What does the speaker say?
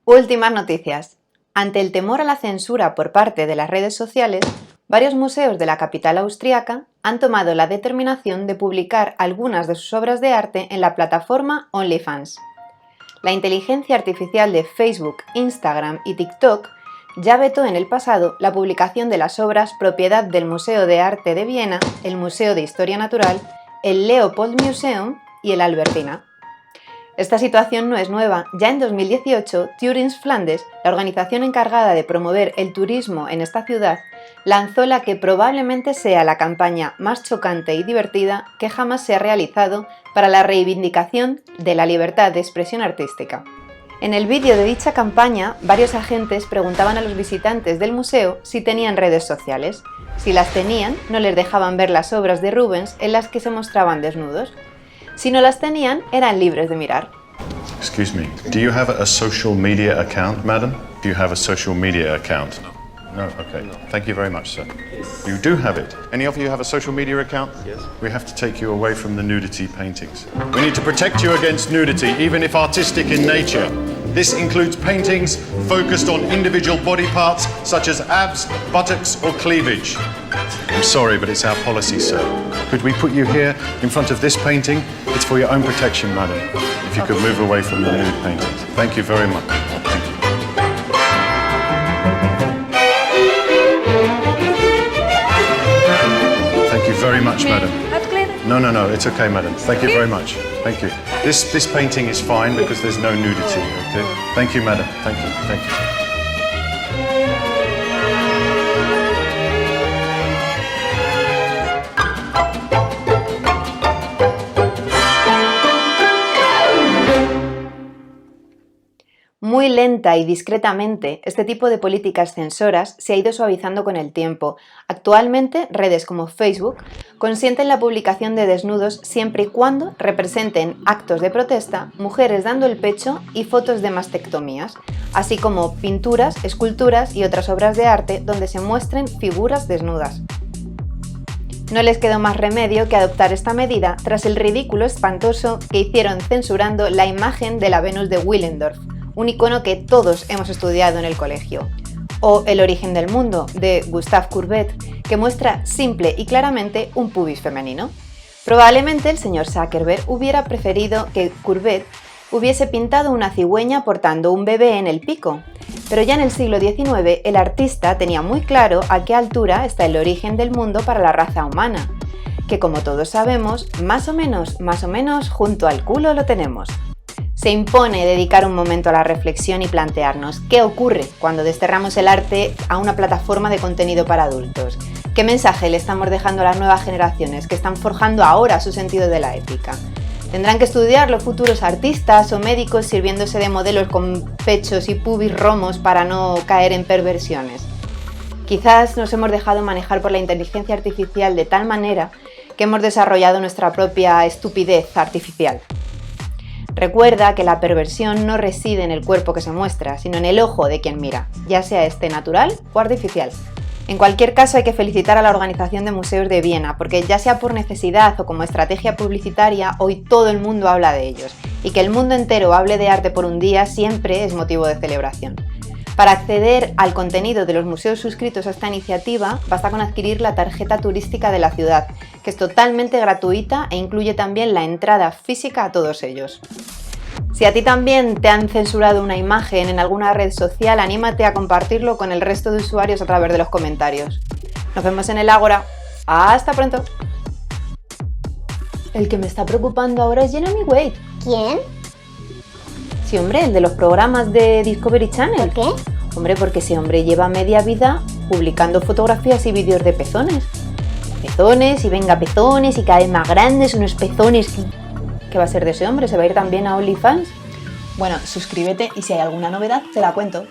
Últimas noticias. Ante el temor a la censura por parte de las redes sociales, varios museos de la capital austriaca han tomado la determinación de publicar algunas de sus obras de arte en la plataforma OnlyFans. La inteligencia artificial de Facebook, Instagram y TikTok ya vetó en el pasado la publicación de las obras propiedad del Museo de Arte de Viena, el Museo de Historia Natural, el Leopold Museum y el Albertina. Esta situación no es nueva. Ya en 2018, Tourings Flandes, la organización encargada de promover el turismo en esta ciudad, lanzó la que probablemente sea la campaña más chocante y divertida que jamás se ha realizado para la reivindicación de la libertad de expresión artística. En el vídeo de dicha campaña, varios agentes preguntaban a los visitantes del museo si tenían redes sociales. Si las tenían, no les dejaban ver las obras de Rubens en las que se mostraban desnudos. Si no las tenían, eran libres de mirar. Excuse me, do you have a social media account, madam? Do you have a social media account? No, okay. Thank you very much, sir. Yes. You do have it. Any of you have a social media account? Yes. We have to take you away from the nudity paintings. We need to protect you against nudity, even if artistic in nature. This includes paintings focused on individual body parts, such as abs, buttocks, or cleavage. I'm sorry, but it's our policy, sir. Could we put you here in front of this painting? It's for your own protection, madam. If you could move away from the nude paintings. Thank you very much. Thank you. Thank you very much, madam. No, it's okay, madam. Thank you very much. Thank you. This painting is fine because there's no nudity, okay? Thank you, madam. Thank you. Thank you. Muy lenta y discretamente, este tipo de políticas censoras se ha ido suavizando con el tiempo. Actualmente, redes como Facebook consienten la publicación de desnudos siempre y cuando representen actos de protesta, mujeres dando el pecho y fotos de mastectomías, así como pinturas, esculturas y otras obras de arte donde se muestren figuras desnudas. No les quedó más remedio que adoptar esta medida tras el ridículo espantoso que hicieron censurando la imagen de la Venus de Willendorf, un icono que todos hemos estudiado en el colegio, o El origen del mundo, de Gustave Courbet, que muestra simple y claramente un pubis femenino. Probablemente el señor Zuckerberg hubiera preferido que Courbet hubiese pintado una cigüeña portando un bebé en el pico, pero ya en el siglo XIX el artista tenía muy claro a qué altura está el origen del mundo para la raza humana, que como todos sabemos, más o menos, junto al culo lo tenemos. Se impone dedicar un momento a la reflexión y plantearnos qué ocurre cuando desterramos el arte a una plataforma de contenido para adultos. ¿Qué mensaje le estamos dejando a las nuevas generaciones que están forjando ahora su sentido de la ética? ¿Tendrán que estudiar los futuros artistas o médicos sirviéndose de modelos con pechos y pubis romos para no caer en perversiones? Quizás nos hemos dejado manejar por la inteligencia artificial de tal manera que hemos desarrollado nuestra propia estupidez artificial. Recuerda que la perversión no reside en el cuerpo que se muestra, sino en el ojo de quien mira, ya sea este natural o artificial. En cualquier caso, hay que felicitar a la Organización de Museos de Viena, porque ya sea por necesidad o como estrategia publicitaria, hoy todo el mundo habla de ellos, y que el mundo entero hable de arte por un día siempre es motivo de celebración. Para acceder al contenido de los museos suscritos a esta iniciativa, basta con adquirir la tarjeta turística de la ciudad, que es totalmente gratuita e incluye también la entrada física a todos ellos. Si a ti también te han censurado una imagen en alguna red social, anímate a compartirlo con el resto de usuarios a través de los comentarios. Nos vemos en el Ágora. ¡Hasta pronto! El que me está preocupando ahora es Jeremy Wade. ¿Quién? Sí, hombre, el de los programas de Discovery Channel. ¿Por qué? Hombre, porque ese hombre lleva media vida publicando fotografías y vídeos de pezones. Pezones, y venga pezones, y cada vez más grandes, unos pezones. ¿Qué va a ser de ese hombre? ¿Se va a ir también a OnlyFans? Bueno, suscríbete y si hay alguna novedad te la cuento.